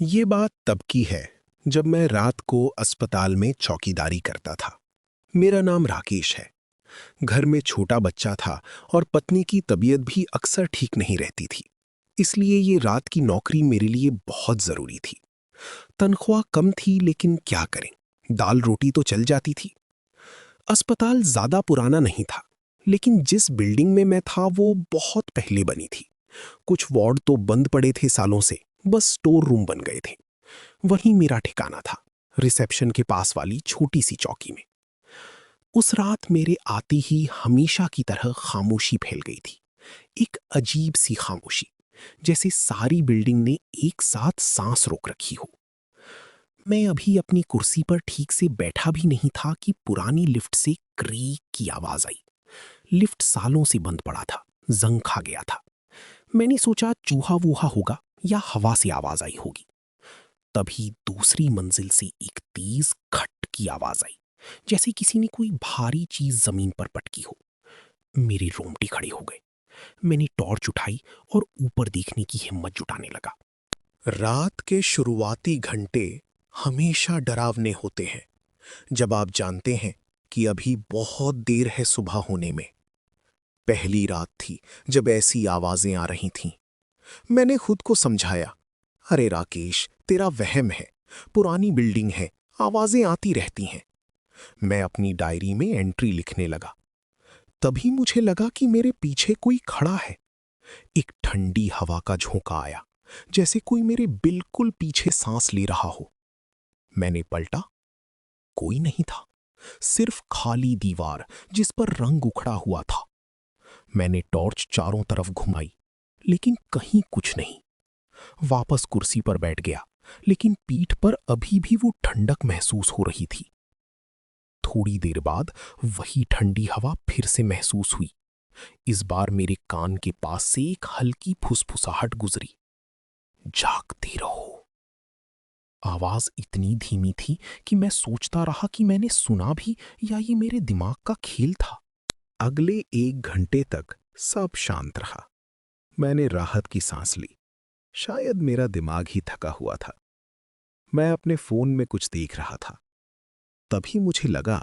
ये बात तब की है जब मैं रात को अस्पताल में चौकीदारी करता था। मेरा नाम राकेश है। घर में छोटा बच्चा था और पत्नी की तबीयत भी अक्सर ठीक नहीं रहती थी। इसलिए ये रात की नौकरी मेरे लिए बहुत जरूरी थी। तनख्वाह कम थी लेकिन क्या करें, दाल रोटी तो चल जाती थी। अस्पताल ज्यादा पुराना नहीं था, लेकिन जिस बिल्डिंग में मैं था वो बहुत पहले बनी थी। कुछ वार्ड तो बंद पड़े थे सालों से, बस स्टोर रूम बन गए थे। वहीं मेरा ठिकाना था, रिसेप्शन के पास वाली छोटी सी चौकी में। उस रात मेरे आते ही हमेशा की तरह खामोशी फैल गई थी। एक अजीब सी खामोशी, जैसे सारी बिल्डिंग ने एक साथ सांस रोक रखी हो। मैं अभी अपनी कुर्सी पर ठीक से बैठा भी नहीं था कि पुरानी लिफ्ट से क्रीक की आवाज आई। लिफ्ट सालों से बंद पड़ा था, जंग खा गया था। मैंने सोचा चूहा वूहा होगा या हवा से आवाज आई होगी। तभी दूसरी मंजिल से एक तेज खट की आवाज आई, जैसे किसी ने कोई भारी चीज जमीन पर पटकी हो। मेरे रोंगटे खड़े हो गए। मैंने टॉर्च उठाई और ऊपर देखने की हिम्मत जुटाने लगा। रात के शुरुआती घंटे हमेशा डरावने होते हैं, जब आप जानते हैं कि अभी बहुत देर है सुबह होने में। पहली रात थी जब ऐसी आवाजें आ रही थीं। मैंने खुद को समझाया, अरे राकेश, तेरा वहम है, पुरानी बिल्डिंग है, आवाजें आती रहती हैं। मैं अपनी डायरी में एंट्री लिखने लगा। तभी मुझे लगा कि मेरे पीछे कोई खड़ा है। एक ठंडी हवा का झोंका आया, जैसे कोई मेरे बिल्कुल पीछे सांस ले रहा हो। मैंने पलटा, कोई नहीं था, सिर्फ खाली दीवार जिस पर रंग उखड़ा हुआ था। मैंने टॉर्च चारों तरफ घुमाई, लेकिन कहीं कुछ नहीं। वापस कुर्सी पर बैठ गया, लेकिन पीठ पर अभी भी वो ठंडक महसूस हो रही थी। थोड़ी देर बाद वही ठंडी हवा फिर से महसूस हुई। इस बार मेरे कान के पास से एक हल्की फुसफुसाहट गुजरी, जागते रहो। आवाज इतनी धीमी थी कि मैं सोचता रहा कि मैंने सुना भी या ये मेरे दिमाग का खेल था। अगले 1 घंटे तक सब शांत रहा। मैंने राहत की सांस ली। शायद मेरा दिमाग ही थका हुआ था। मैं अपने फोन में कुछ देख रहा था। तभी मुझे लगा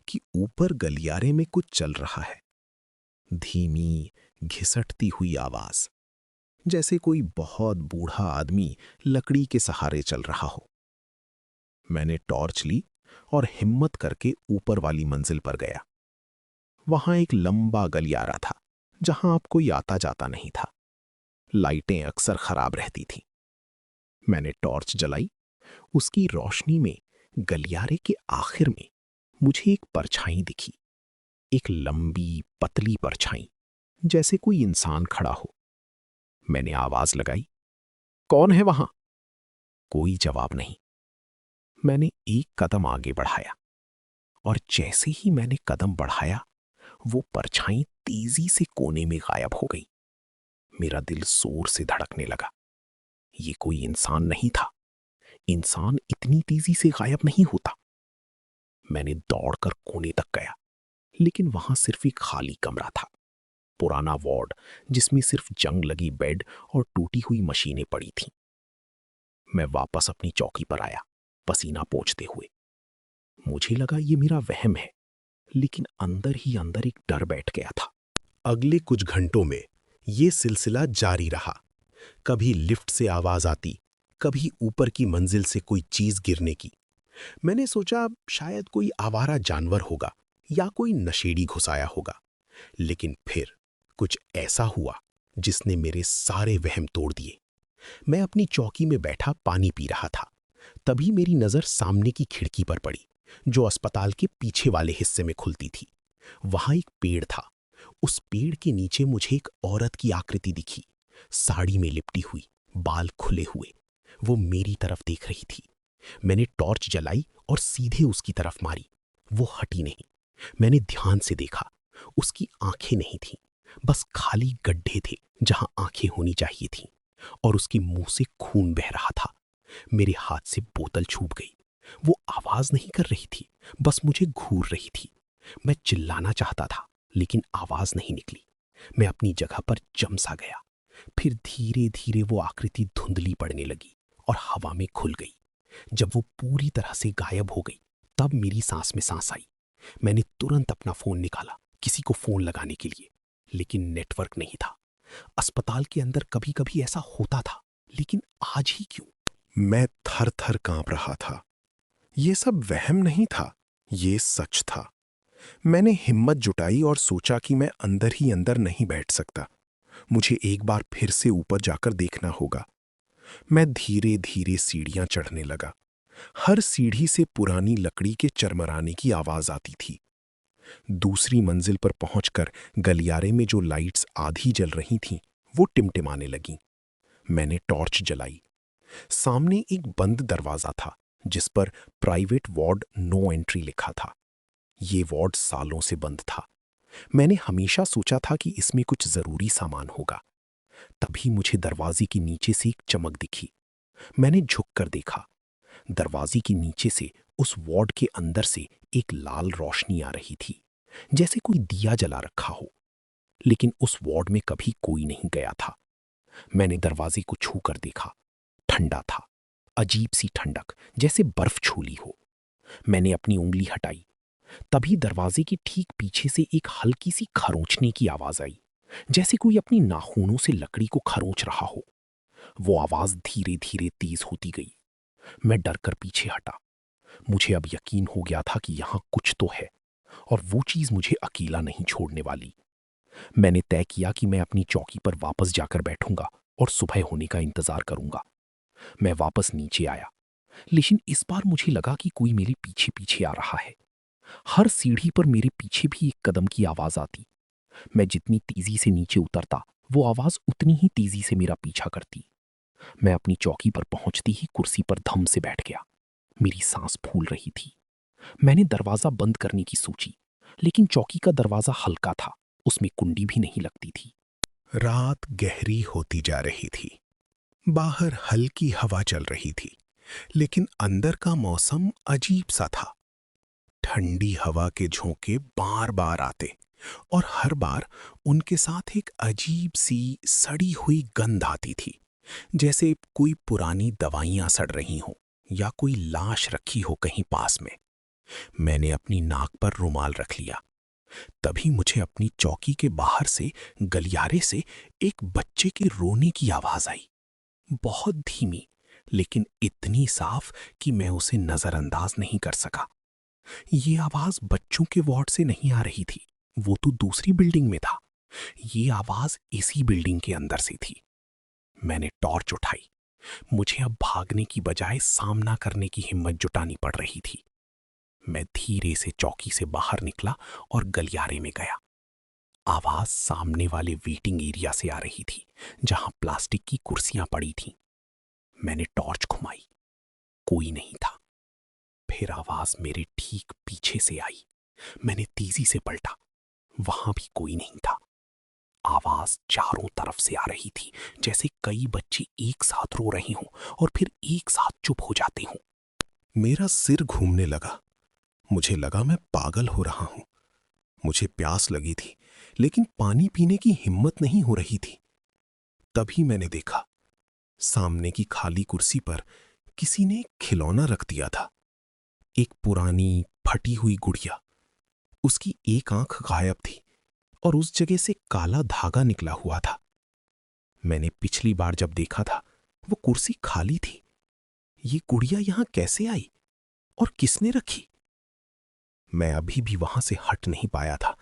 कि ऊपर गलियारे में कुछ चल रहा है। धीमी, घिसटती हुई आवाज, जैसे कोई बहुत बूढ़ा आदमी लकड़ी के सहारे चल रहा हो। मैंने टॉर्च ली और हिम्मत करके ऊपर वाली मंजिल पर गया। वहां एक लंबा गलियारा था, जहां अब कोई आता जाता नहीं था। लाइटें अक्सर खराब रहती थीं। मैंने टॉर्च जलाई। उसकी रोशनी में गलियारे के आखिर में मुझे एक परछाई दिखी। एक लंबी पतली परछाई, जैसे कोई इंसान खड़ा हो। मैंने आवाज लगाई, कौन है वहां? कोई जवाब नहीं। मैंने एक कदम आगे बढ़ाया, और जैसे ही मैंने कदम बढ़ाया, वो परछाई तेजी से कोने में गायब हो गई। मेरा दिल जोर से धड़कने लगा। ये कोई इंसान नहीं था। इंसान इतनी तेजी से गायब नहीं होता। मैंने दौड़कर कोने तक गया, लेकिन वहां सिर्फ एक खाली कमरा था। पुराना वार्ड, जिसमें सिर्फ जंग लगी बेड और टूटी हुई मशीनें पड़ी थीं। मैं वापस अपनी चौकी पर आया, पसीना पोंछते हुए। मुझे लगा ये मेरा वहम है, लेकिन अंदर ही अंदर एक डर बैठ गया था। अगले कुछ घंटों में ये सिलसिला जारी रहा। कभी लिफ्ट से आवाज आती, कभी ऊपर की मंजिल से कोई चीज गिरने की। मैंने सोचा शायद कोई आवारा जानवर होगा या कोई नशेड़ी घुस आया होगा। लेकिन फिर कुछ ऐसा हुआ जिसने मेरे सारे वहम तोड़ दिए। मैं अपनी चौकी में बैठा पानी पी रहा था। तभी मेरी नजर सामने की खिड़की पर पड़ी, जो अस्पताल के पीछे वाले हिस्से में खुलती थी। वहां एक पेड़ था। उस पेड़ के नीचे मुझे एक औरत की आकृति दिखी, साड़ी में लिपटी हुई, बाल खुले हुए। वो मेरी तरफ देख रही थी। मैंने टॉर्च जलाई और सीधे उसकी तरफ मारी। वो हटी नहीं। मैंने ध्यान से देखा। उसकी आंखें नहीं थीं, बस खाली गड्ढे थे जहां आंखें होनी चाहिए थीं, और उसके मुंह से खून बह रहा था। मेरे हाथ से बोतल छूट गई। वो आवाज नहीं कर रही थी, बस मुझे घूर रही थी। मैं चिल्लाना चाहता था, लेकिन आवाज नहीं निकली। मैं अपनी जगह पर जम सा गया। फिर धीरे धीरे वो आकृति धुंधली पड़ने लगी और हवा में घुल गई। जब वो पूरी तरह से गायब हो गई, तब मेरी सांस में सांस आई। मैंने तुरंत अपना फोन निकाला, किसी को फोन लगाने के लिए, लेकिन नेटवर्क नहीं था। अस्पताल के अंदर कभी कभी ऐसा होता था, लेकिन आज ही क्यों? मैं थर थर कांप रहा था। ये सब वहम नहीं था, ये सच था। मैंने हिम्मत जुटाई और सोचा कि मैं अंदर ही अंदर नहीं बैठ सकता। मुझे एक बार फिर से ऊपर जाकर देखना होगा। मैं धीरे धीरे सीढ़ियां चढ़ने लगा। हर सीढ़ी से पुरानी लकड़ी के चरमराने की आवाज आती थी। दूसरी मंजिल पर पहुंचकर गलियारे में जो लाइट्स आधी जल रही थीं, वो टिमटिमाने लगीं। मैंने टॉर्च जलाई। सामने एक बंद दरवाजा था, जिस पर प्राइवेट वार्ड नो एंट्री लिखा था। ये वार्ड सालों से बंद था। मैंने हमेशा सोचा था कि इसमें कुछ जरूरी सामान होगा। तभी मुझे दरवाजे के नीचे से एक चमक दिखी। मैंने झुककर देखा। दरवाजे के नीचे से उस वार्ड के अंदर से एक लाल रोशनी आ रही थी, जैसे कोई दिया जला रखा हो। लेकिन उस वार्ड में कभी कोई नहीं गया था। मैंने दरवाजे को छू कर देखा। ठंडा था, अजीब सी ठंडक, जैसे बर्फ छूली हो। मैंने अपनी उंगली हटाई। तभी दरवाजे के ठीक पीछे से एक हल्की सी खरोंचने की आवाज आई, जैसे कोई अपनी नाखूनों से लकड़ी को खरोंच रहा हो। वो आवाज धीरे धीरे तेज होती गई। मैं डर कर पीछे हटा। मुझे अब यकीन हो गया था कि यहां कुछ तो है, और वो चीज मुझे अकेला नहीं छोड़ने वाली। मैंने तय किया कि मैं अपनी चौकी पर वापस जाकर बैठूंगा और सुबह होने का इंतजार करूंगा। मैं वापस नीचे आया, लेकिन इस बार मुझे लगा कि कोई मेरे पीछे पीछे आ रहा है। हर सीढ़ी पर मेरे पीछे भी एक कदम की आवाज आती। मैं जितनी तेजी से नीचे उतरता, वो आवाज उतनी ही तेजी से मेरा पीछा करती। मैं अपनी चौकी पर पहुंचती ही कुर्सी पर धम से बैठ गया। मेरी सांस फूल रही थी। मैंने दरवाजा बंद करने की सोची, लेकिन चौकी का दरवाजा हल्का था, उसमें कुंडी भी नहीं लगती थी। रात गहरी होती जा रही थी। बाहर हल्की हवा चल रही थी, लेकिन अंदर का मौसम अजीब सा था। ठंडी हवा के झोंके बार बार आते, और हर बार उनके साथ एक अजीब सी सड़ी हुई गंध आती थी, जैसे कोई पुरानी दवाइयां सड़ रही हों या कोई लाश रखी हो कहीं पास में। मैंने अपनी नाक पर रुमाल रख लिया। तभी मुझे अपनी चौकी के बाहर से, गलियारे से, एक बच्चे के रोने की आवाज आई। बहुत धीमी, लेकिन इतनी साफ कि मैं उसे नजरअंदाज नहीं कर सका। ये आवाज बच्चों के वार्ड से नहीं आ रही थी, वो तो दूसरी बिल्डिंग में था। ये आवाज इसी बिल्डिंग के अंदर से थी। मैंने टॉर्च उठाई। मुझे अब भागने की बजाय सामना करने की हिम्मत जुटानी पड़ रही थी। मैं धीरे से चौकी से बाहर निकला और गलियारे में गया। आवाज सामने वाले वेटिंग एरिया से आ रही थी, जहां प्लास्टिक की कुर्सियां पड़ी थीं। मैंने टॉर्च घुमाई, कोई नहीं था। फिर आवाज मेरे ठीक पीछे से आई। मैंने तेजी से पलटा, वहां भी कोई नहीं था। आवाज चारों तरफ से आ रही थी, जैसे कई बच्चे एक साथ रो रहे हों और फिर एक साथ चुप हो जाते हों। मेरा सिर घूमने लगा। मुझे लगा मैं पागल हो रहा हूं। मुझे प्यास लगी थी, लेकिन पानी पीने की हिम्मत नहीं हो रही थी। तभी मैंने देखा, सामने की खाली कुर्सी पर किसी ने एक खिलौना रख दिया था। एक पुरानी फटी हुई गुड़िया। उसकी एक आंख गायब थी और उस जगह से काला धागा निकला हुआ था। मैंने पिछली बार जब देखा था, वो कुर्सी खाली थी। ये गुड़िया यहां कैसे आई और किसने रखी? मैं अभी भी वहां से हट नहीं पाया था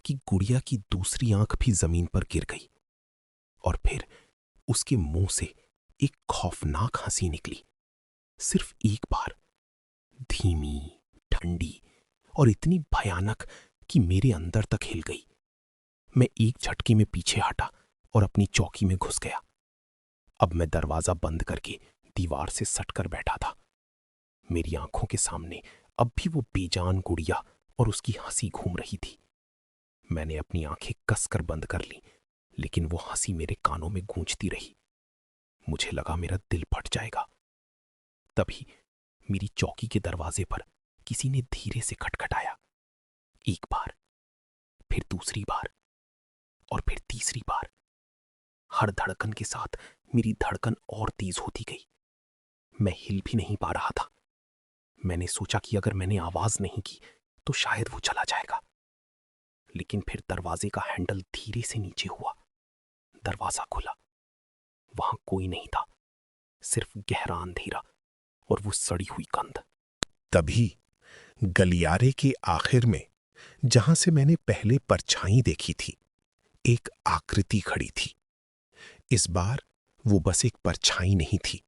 कि गुड़िया की दूसरी आंख भी जमीन पर गिर गई, और फिर उसके मुंह से एक खौफनाक हंसी निकली। सिर्फ एक बार, धीमी, ठंडी और इतनी भयानक कि मेरे अंदर तक हिल गई। मैं एक झटके में पीछे हटा और अपनी चौकी में घुस गया। अब मैं दरवाजा बंद करके दीवार से सटकर बैठा था। मेरी आंखों के सामने अब भी वो बेजान गुड़िया और उसकी हंसी घूम रही थी। मैंने अपनी आंखें कसकर बंद कर ली, लेकिन वो हंसी मेरे कानों में गूंजती रही। मुझे लगा मेरा दिल फट जाएगा। तभी मेरी चौकी के दरवाजे पर किसी ने धीरे से खटखटाया। एक बार, फिर दूसरी बार, और फिर तीसरी बार। हर धड़कन के साथ मेरी धड़कन और तेज होती गई। मैं हिल भी नहीं पा रहा था। मैंने सोचा कि अगर मैंने आवाज नहीं की तो शायद वो चला जाएगा, लेकिन फिर दरवाजे का हैंडल धीरे से नीचे हुआ। दरवाजा खुला। वहां कोई नहीं था, सिर्फ गहरा अंधेरा और वो सड़ी हुई गंध। तभी गलियारे के आखिर में, जहां से मैंने पहले परछाई देखी थी, एक आकृति खड़ी थी। इस बार वो बस एक परछाई नहीं थी,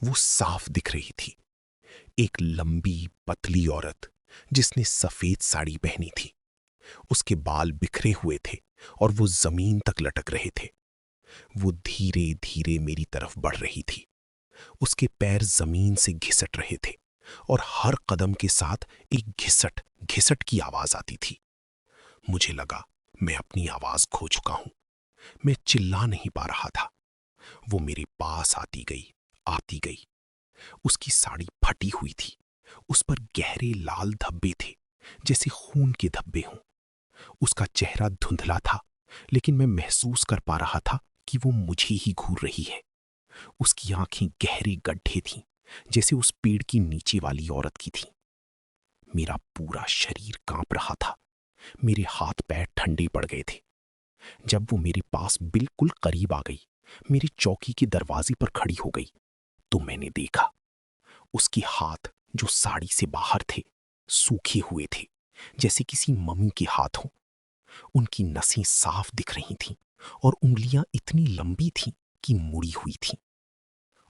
वो साफ दिख रही थी। एक लंबी पतली औरत जिसने सफेद साड़ी पहनी थी। उसके बाल बिखरे हुए थे और वो जमीन तक लटक रहे थे। वो धीरे धीरे मेरी तरफ बढ़ रही थी। उसके पैर जमीन से घिसट रहे थे और हर कदम के साथ एक घिसट घिसट की आवाज आती थी। मुझे लगा मैं अपनी आवाज खो चुका हूं। मैं चिल्ला नहीं पा रहा था। वो मेरे पास आती गई। उसकी साड़ी फटी हुई थी। उस पर गहरे लाल धब्बे थे, जैसे खून के धब्बे हों। उसका चेहरा धुंधला था, लेकिन मैं महसूस कर पा रहा था कि वो मुझे ही घूर रही है। उसकी आंखें गहरे गड्ढे थीं, जैसे उस पेड़ की नीचे वाली औरत की थी। मेरा पूरा शरीर कांप रहा था। मेरे हाथ पैर ठंडे पड़ गए थे। जब वो मेरे पास बिल्कुल करीब आ गई, मेरी चौकी के दरवाजे पर खड़ी हो गई, तो मैंने देखा उसके हाथ, जो साड़ी से बाहर थे, सूखे हुए थे, जैसे किसी मम्मी के हाथ हों। उनकी नसें साफ दिख रही थीं और उंगलियां इतनी लंबी थीं कि मुड़ी हुई थीं।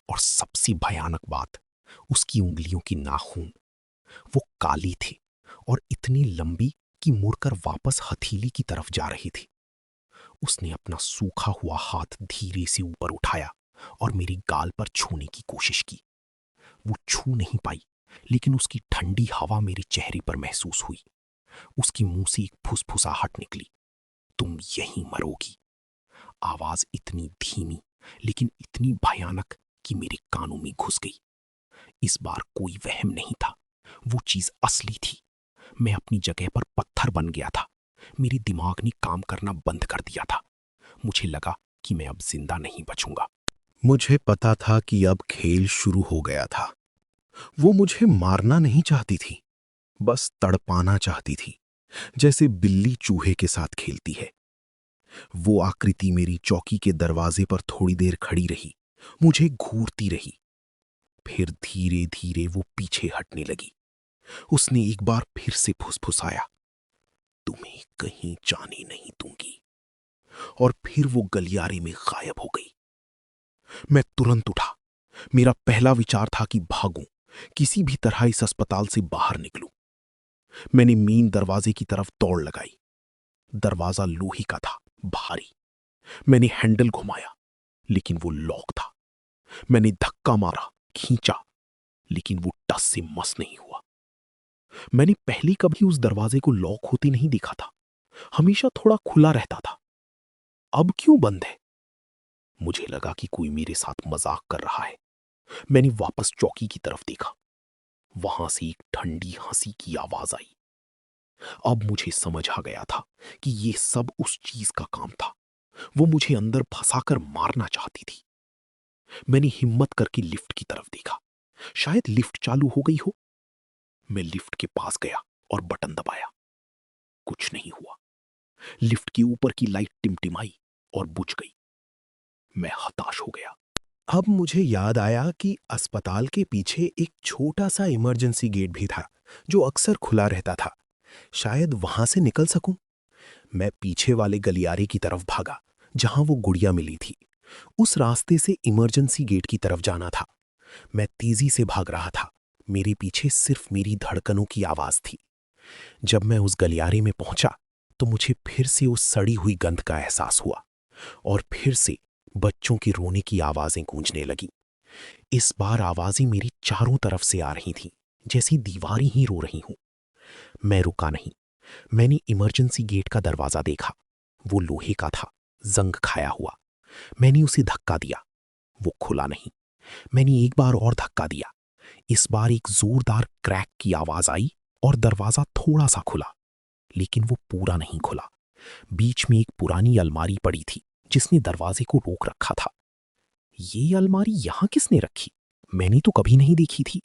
और सबसे भयानक बात, उसकी उंगलियों की नाखून, वो काली थे और इतनी लंबी कि मुड़कर वापस हथेली की तरफ जा रही थी। उसने अपना सूखा हुआ हाथ धीरे से ऊपर उठाया और मेरी गाल पर छूने की कोशिश की। वो छू नहीं पाई, लेकिन उसकी ठंडी हवा मेरे चेहरे पर महसूस हुई। उसके मुंह से एक फुसफुसाहट निकली, तुम यहीं मरोगी। आवाज इतनी धीमी लेकिन इतनी भयानक कि मेरे कानों में घुस गई। इस बार कोई वहम नहीं था, वो चीज असली थी। मैं अपनी जगह पर पत्थर बन गया था। मेरे दिमाग ने काम करना बंद कर दिया था। मुझे लगा कि मैं अब जिंदा नहीं बचूंगा। मुझे पता था कि अब खेल शुरू हो गया था। वो मुझे मारना नहीं चाहती थी, बस तड़पाना चाहती थी, जैसे बिल्ली चूहे के साथ खेलती है। वो आकृति मेरी चौकी के दरवाजे पर थोड़ी देर खड़ी रही, मुझे घूरती रही। फिर धीरे धीरे वो पीछे हटने लगी। उसने एक बार फिर से फुसफुसाया, तुम्हें कहीं जाने नहीं दूंगी। और फिर वो गलियारे में गायब हो गई। मैं तुरंत उठा। मेरा पहला विचार था कि भागूं, किसी भी तरह इस अस्पताल से बाहर निकलूं। मैंने मेन दरवाजे की तरफ दौड़ लगाई। दरवाजा लोहे का था, भारी। मैंने हैंडल घुमाया, लेकिन वो लॉक था। मैंने धक्का मारा, खींचा, लेकिन वो टस से मस नहीं हुआ। मैंने पहले कभी उस दरवाजे को लॉक होते नहीं देखा था। हमेशा थोड़ा खुला रहता था। अब क्यों बंद है? मुझे लगा कि कोई मेरे साथ मजाक कर रहा है। मैंने वापस चौकी की तरफ देखा। वहां से एक ठंडी हंसी की आवाज आई। अब मुझे समझ आ गया था कि ये सब उस चीज का काम था। वो मुझे अंदर फंसाकर मारना चाहती थी। मैंने हिम्मत करके लिफ्ट की तरफ देखा। शायद लिफ्ट चालू हो गई हो। मैं लिफ्ट के पास गया और बटन दबाया। कुछ नहीं हुआ। लिफ्ट के ऊपर की लाइट टिमटिमाई और बुझ गई। मैं हताश हो गया। अब मुझे याद आया कि अस्पताल के पीछे एक छोटा सा इमरजेंसी गेट भी था, जो अक्सर खुला रहता था। शायद वहां से निकल सकूं। मैं पीछे वाले गलियारे की तरफ भागा, जहां वो गुड़िया मिली थी। उस रास्ते से इमरजेंसी गेट की तरफ जाना था। मैं तेजी से भाग रहा था। मेरे पीछे सिर्फ मेरी धड़कनों की आवाज थी। जब मैं उस गलियारे में पहुंचा, तो मुझे फिर से उस सड़ी हुई गंध का एहसास हुआ और फिर से बच्चों के रोने की आवाजें गूंजने लगी। इस बार आवाजें मेरी चारों तरफ से आ रही थीं, जैसी दीवारें ही रो रही हूं। मैं रुका नहीं। मैंने इमरजेंसी गेट का दरवाजा देखा। वो लोहे का था, जंग खाया हुआ। मैंने उसे धक्का दिया। वो खुला नहीं। मैंने एक बार और धक्का दिया। इस बार एक जोरदार क्रैक की आवाज आई और दरवाजा थोड़ा सा खुला, लेकिन वो पूरा नहीं खुला। बीच में एक पुरानी अलमारी पड़ी थी, जिसने दरवाजे को रोक रखा था। ये अलमारी यहां किसने रखी? मैंने तो कभी नहीं देखी थी।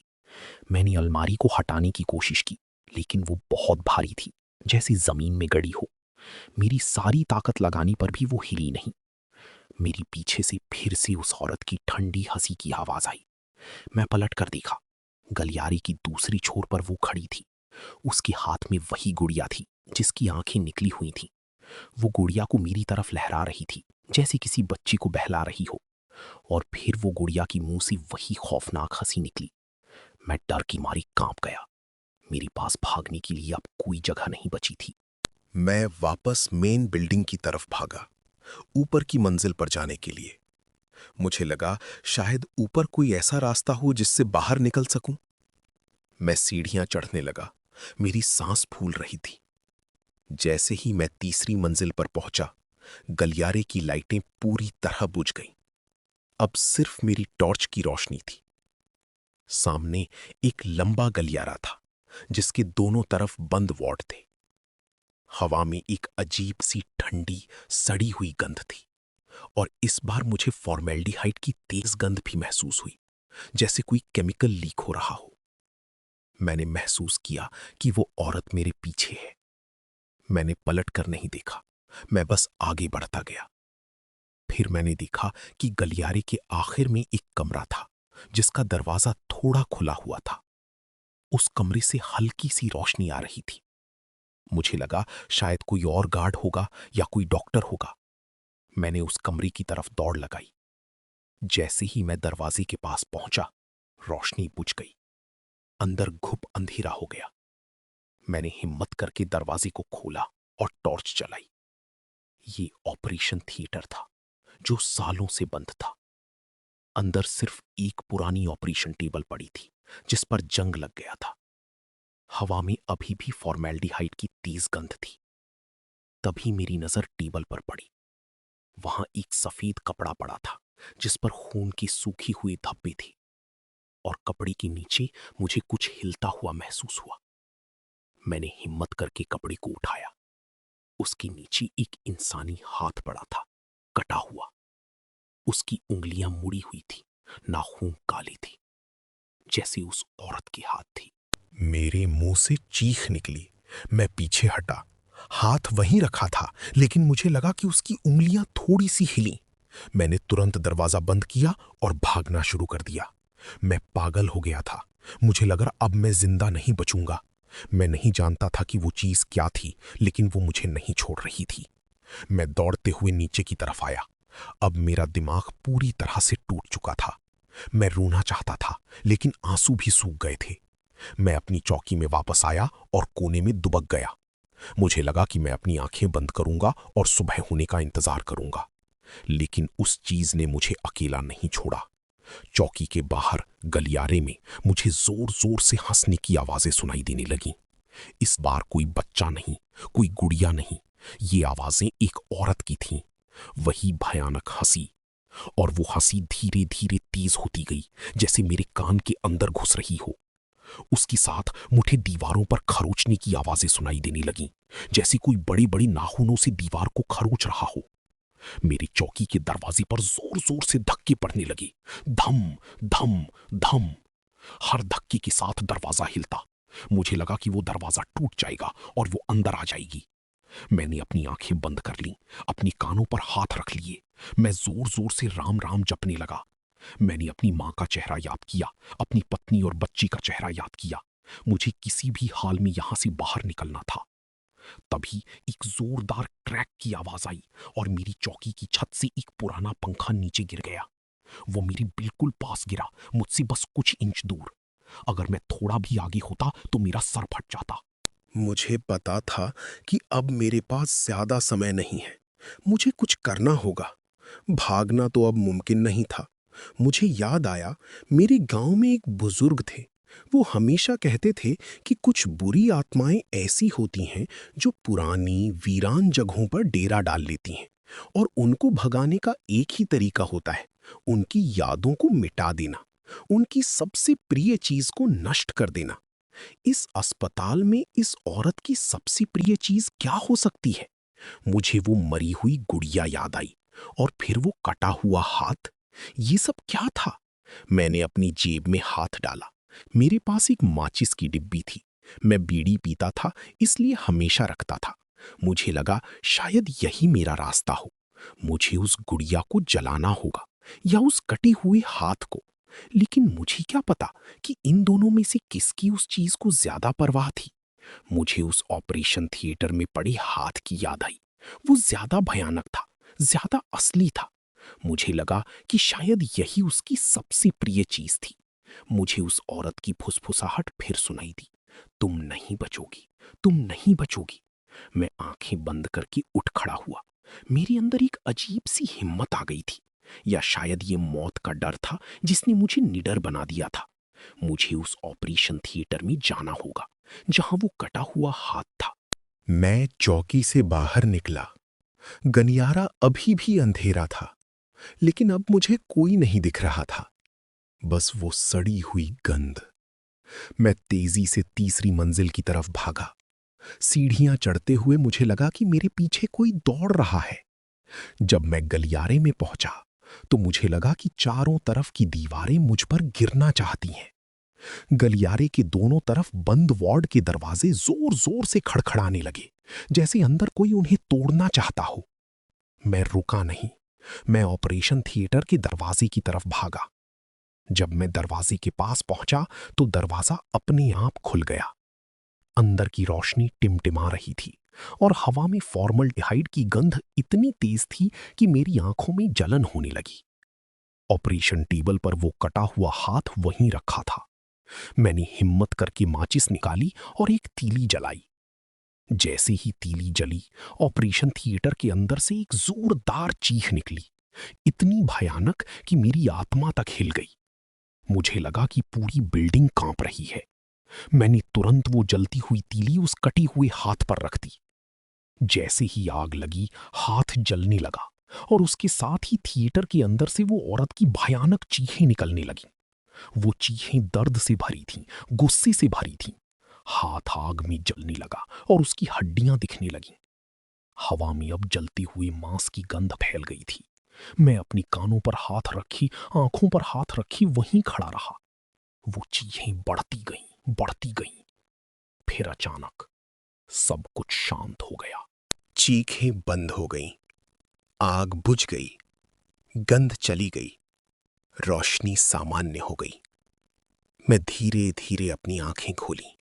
मैंने अलमारी को हटाने की कोशिश की, लेकिन वो बहुत भारी थी, जैसे जमीन में गड़ी हो। मेरी सारी ताकत लगाने पर भी वो हिली नहीं। मेरी पीछे से फिर से उस औरत की ठंडी हंसी की आवाज आई। मैं पलट कर देखा। गलियारे की दूसरी छोर पर वो खड़ी थी। उसके हाथ में वही गुड़िया थी जिसकी आंखें निकली हुई थीं। वो गुड़िया को मेरी तरफ लहरा रही थी, जैसे किसी बच्ची को बहला रही हो। और फिर वो गुड़िया की मुंह से वही खौफनाक हंसी निकली। मैं डर की मारी कांप गया। मेरे पास भागने के लिए अब कोई जगह नहीं बची थी। मैं वापस मेन बिल्डिंग की तरफ भागा, ऊपर की मंजिल पर जाने के लिए। मुझे लगा शायद ऊपर कोई ऐसा रास्ता हो जिससे बाहर निकल सकूं। मैं सीढ़ियां चढ़ने लगा। मेरी सांस फूल रही थी। जैसे ही मैं तीसरी मंजिल पर पहुंचा, गलियारे की लाइटें पूरी तरह बुझ गईं। अब सिर्फ मेरी टॉर्च की रोशनी थी। सामने एक लंबा गलियारा था जिसके दोनों तरफ बंद वार्ड थे। हवा में एक अजीब सी ठंडी सड़ी हुई गंध थी, और इस बार मुझे फॉर्मेल्डिहाइड की तेज गंध भी महसूस हुई, जैसे कोई केमिकल लीक हो रहा हो। मैंने महसूस किया कि वो औरत मेरे पीछे है। मैंने पलट कर नहीं देखा, मैं बस आगे बढ़ता गया। फिर मैंने देखा कि गलियारे के आखिर में एक कमरा था जिसका दरवाजा थोड़ा खुला हुआ था। उस कमरे से हल्की सी रोशनी आ रही थी। मुझे लगा शायद कोई और गार्ड होगा या कोई डॉक्टर होगा। मैंने उस कमरे की तरफ दौड़ लगाई। जैसे ही मैं दरवाजे के पास पहुंचा, रोशनी बुझ गई। अंदर घुप अंधेरा हो गया। मैंने हिम्मत करके दरवाजे को खोला और टॉर्च जलाई। ये ऑपरेशन थिएटर था जो सालों से बंद था। अंदर सिर्फ एक पुरानी ऑपरेशन टेबल पड़ी थी जिस पर जंग लग गया था। हवा में अभी भी फॉर्मेल्डिहाइड की तेज गंध थी। तभी मेरी नजर टेबल पर पड़ी। वहां एक सफेद कपड़ा पड़ा था जिस पर खून की सूखी हुई धब्बे थी, और कपड़े के नीचे मुझे कुछ हिलता हुआ महसूस हुआ। मैंने हिम्मत करके कपड़े को उठाया। उसके नीचे एक इंसानी हाथ पड़ा था, कटा हुआ। उसकी उंगलियां मुड़ी हुई थी, नाखून काली थी, जैसे उस औरत के हाथ थी। मेरे मुंह से चीख निकली। मैं पीछे हटा। हाथ वहीं रखा था, लेकिन मुझे लगा कि उसकी उंगलियां थोड़ी सी हिली। मैंने तुरंत दरवाजा बंद किया और भागना शुरू कर दिया। मैं पागल हो गया था। मुझे लगा अब मैं जिंदा नहीं बचूंगा। मैं नहीं जानता था कि वो चीज क्या थी, लेकिन वो मुझे नहीं छोड़ रही थी। मैं दौड़ते हुए नीचे की तरफ आया। अब मेरा दिमाग पूरी तरह से टूट चुका था। मैं रोना चाहता था, लेकिन आंसू भी सूख गए थे। मैं अपनी चौकी में वापस आया और कोने में दुबक गया। मुझे लगा कि मैं अपनी आंखें बंद करूंगा और सुबह होने का इंतजार करूंगा, लेकिन उस चीज ने मुझे अकेला नहीं छोड़ा। चौकी के बाहर गलियारे में मुझे जोर जोर से हंसने की आवाजें सुनाई देने लगीं। इस बार कोई बच्चा नहीं, कोई गुड़िया नहीं, ये आवाजें एक औरत की थीं। वही भयानक हंसी। और वो हंसी धीरे धीरे तेज होती गई, जैसे मेरे कान के अंदर घुस रही हो। उसके साथ मुझे दीवारों पर खरोचने की आवाजें सुनाई देने लगीं, जैसे कोई बड़े बड़े नाखूनों से दीवार को खरोच रहा हो। मेरी चौकी के दरवाजे पर जोर जोर से धक्के पड़ने लगे। धम धम धम। हर धक्के के साथ दरवाजा हिलता। मुझे लगा कि वो दरवाजा टूट जाएगा और वो अंदर आ जाएगी। मैंने अपनी आंखें बंद कर लीं, अपने कानों पर हाथ रख लिए। मैं जोर जोर से राम राम जपने लगा। मैंने अपनी मां का चेहरा याद किया, अपनी पत्नी और बच्ची का चेहरा याद किया। मुझे किसी भी हाल में यहां से बाहर निकलना था। तभी एक जोरदार क्रैक की आवाज आई और मेरी चौकी की छत से एक पुराना पंखा नीचे गिर गया। वो मेरे बिल्कुल पास गिरा, मुझसे बस कुछ इंच दूर। अगर मैं थोड़ा भी आगे होता तो मेरा सर फट जाता। मुझे पता था कि अब मेरे पास ज्यादा समय नहीं है। मुझे कुछ करना होगा। भागना तो अब मुमकिन नहीं था। मुझे याद आया, मेरे गांव में एक बुजुर्ग थे। वो हमेशा कहते थे कि कुछ बुरी आत्माएं ऐसी होती हैं जो पुरानी वीरान जगहों पर डेरा डाल लेती हैं, और उनको भगाने का एक ही तरीका होता है, उनकी यादों को मिटा देना, उनकी सबसे प्रिय चीज को नष्ट कर देना। इस अस्पताल में इस औरत की सबसे प्रिय चीज क्या हो सकती है? मुझे वो मरी हुई गुड़िया याद आई, और फिर वो कटा हुआ हाथ। ये सब क्या था? मैंने अपनी जेब में हाथ डाला। मेरे पास एक माचिस की डिब्बी थी। मैं बीड़ी पीता था, इसलिए हमेशा रखता था। मुझे लगा शायद यही मेरा रास्ता हो। मुझे उस गुड़िया को जलाना होगा या उस कटे हुए हाथ को। लेकिन मुझे क्या पता कि इन दोनों में से किसकी उस चीज को ज्यादा परवाह थी। मुझे उस ऑपरेशन थिएटर में पड़े हाथ की याद आई। वो ज्यादा भयानक था, ज्यादा असली था। मुझे लगा कि शायद यही उसकी सबसे प्रिय चीज थी। मुझे उस औरत की फुसफुसाहट फिर सुनाई दी, तुम नहीं बचोगी, तुम नहीं बचोगी। मैं आंखें बंद करके उठ खड़ा हुआ। मेरे अंदर एक अजीब सी हिम्मत आ गई थी, या शायद ये मौत का डर था जिसने मुझे निडर बना दिया था। मुझे उस ऑपरेशन थिएटर में जाना होगा जहां वो कटा हुआ हाथ था। मैं चौकी से बाहर निकला। गनियारा अभी भी अंधेरा था, लेकिन अब मुझे कोई नहीं दिख रहा था, बस वो सड़ी हुई गंध। मैं तेजी से तीसरी मंजिल की तरफ भागा। सीढ़ियां चढ़ते हुए मुझे लगा कि मेरे पीछे कोई दौड़ रहा है। जब मैं गलियारे में पहुंचा तो मुझे लगा कि चारों तरफ की दीवारें मुझ पर गिरना चाहती हैं। गलियारे के दोनों तरफ बंद वार्ड के दरवाजे जोर जोर से खड़खड़ाने लगे, जैसे अंदर कोई उन्हें तोड़ना चाहता हो। मैं रुका नहीं। मैं ऑपरेशन थिएटर के दरवाजे की तरफ भागा। जब मैं दरवाजे के पास पहुंचा तो दरवाजा अपने आप खुल गया। अंदर की रोशनी टिमटिमा रही थी और हवा में फॉर्मल्डिहाइड की गंध इतनी तेज थी कि मेरी आंखों में जलन होने लगी। ऑपरेशन टेबल पर वो कटा हुआ हाथ वहीं रखा था। मैंने हिम्मत करके माचिस निकाली और एक तीली जलाई। जैसे ही तीली जली, ऑपरेशन थिएटर के अंदर से एक जोरदार चीख निकली, इतनी भयानक कि मेरी आत्मा तक हिल गई। मुझे लगा कि पूरी बिल्डिंग कांप रही है। मैंने तुरंत वो जलती हुई तीली उस कटे हुए हाथ पर रख दी। जैसे ही आग लगी, हाथ जलने लगा और उसके साथ ही थिएटर के अंदर से वो औरत की भयानक चीखें निकलने लगीं। वो चीखें दर्द से भरी थीं, गुस्से से भरी थीं। हाथ आग में जलने लगा और उसकी हड्डियां दिखने लगीं। हवा में अब जलते हुए मांस की गंध फैल गई थी। मैं अपनी कानों पर हाथ रखी, आंखों पर हाथ रखी वहीं खड़ा रहा। वो चीखें बढ़ती गईं, बढ़ती गईं। फिर अचानक सब कुछ शांत हो गया। चीखें बंद हो गईं, आग बुझ गई, गंध चली गई, रोशनी सामान्य हो गई। मैं धीरे धीरे अपनी आंखें खोली।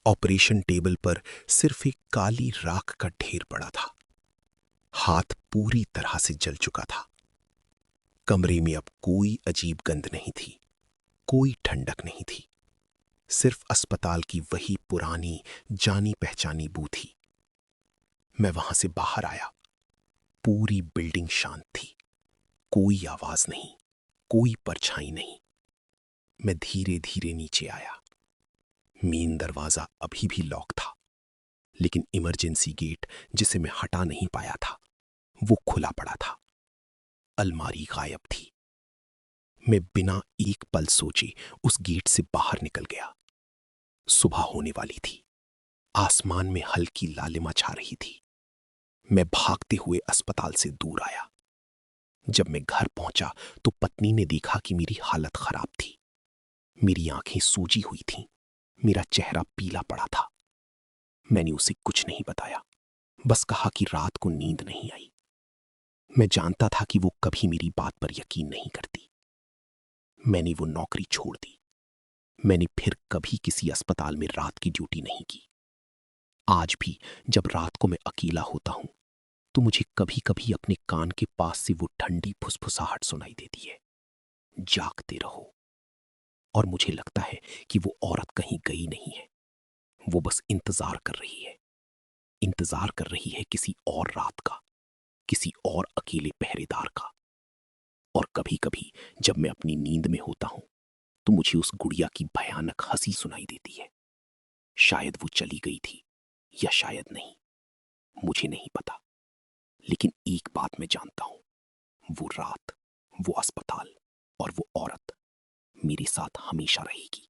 ऑपरेशन टेबल पर सिर्फ एक काली राख का ढेर पड़ा था। हाथ पूरी तरह से जल चुका था। कमरे में अब कोई अजीब गंध नहीं थी, कोई ठंडक नहीं थी। सिर्फ अस्पताल की वही पुरानी जानी पहचानी बू थी। मैं वहां से बाहर आया। पूरी बिल्डिंग शांत थी। कोई आवाज नहीं, कोई परछाई नहीं। मैं धीरे धीरे नीचे आया। मेन दरवाजा अभी भी लॉक था, लेकिन इमरजेंसी गेट, जिसे मैं हटा नहीं पाया था, वो खुला पड़ा था। अलमारी गायब थी। मैं बिना एक पल सोचे उस गेट से बाहर निकल गया। सुबह होने वाली थी। आसमान में हल्की लालिमा छा रही थी। मैं भागते हुए अस्पताल से दूर आया। जब मैं घर पहुंचा तो पत्नी ने देखा कि मेरी हालत खराब थी। मेरी आंखें सूजी हुई थीं, मेरा चेहरा पीला पड़ा था। मैंने उसे कुछ नहीं बताया, बस कहा कि रात को नींद नहीं आई। मैं जानता था कि वो कभी मेरी बात पर यकीन नहीं करती। मैंने वो नौकरी छोड़ दी। मैंने फिर कभी किसी अस्पताल में रात की ड्यूटी नहीं की। आज भी जब रात को मैं अकेला होता हूं तो मुझे कभी कभी अपने कान के पास से वो ठंडी फुसफुसाहट सुनाई देती है, जागते रहो। और मुझे लगता है कि वो औरत कहीं गई नहीं है। वो बस इंतजार कर रही है। इंतजार कर रही है किसी और रात का, किसी और अकेले पहरेदार का। और कभी कभी जब मैं अपनी नींद में होता हूं तो मुझे उस गुड़िया की भयानक हंसी सुनाई देती है। शायद वो चली गई थी या शायद नहीं, मुझे नहीं पता। लेकिन एक बात मैं जानता हूं, वो रात, वो अस्पताल और वो औरत मेरे साथ हमेशा रहेगी।